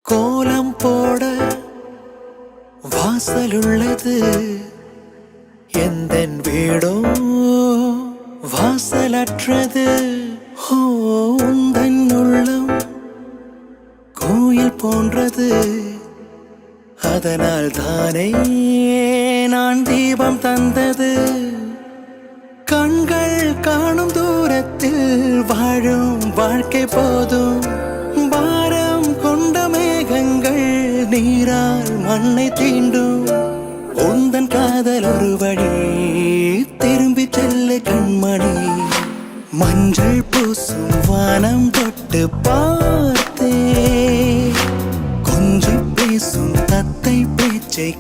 கோலம் போட வாசலுள்ளது எந்தன் வீடோ வாசலற்றது. உந்தன் உள்ளம் கோயில் போன்றது, அதனால் தானே நான் தீபம் தந்தது. கண்கள் காணும் தூரத்தில் வாழும் வாழ்க்கை போதும். பாரம் கொண்ட மேகங்கள் நீரால் மண்ணை தீண்டும். உந்தன் காதல் ஒரு வழி, திரும்பி செல்ல கண்மணி. மஞ்சள் பூசும் வானம் தொட்டு பார்த்தே, கொஞ்சம் பேசும் தத்தை பேச்சை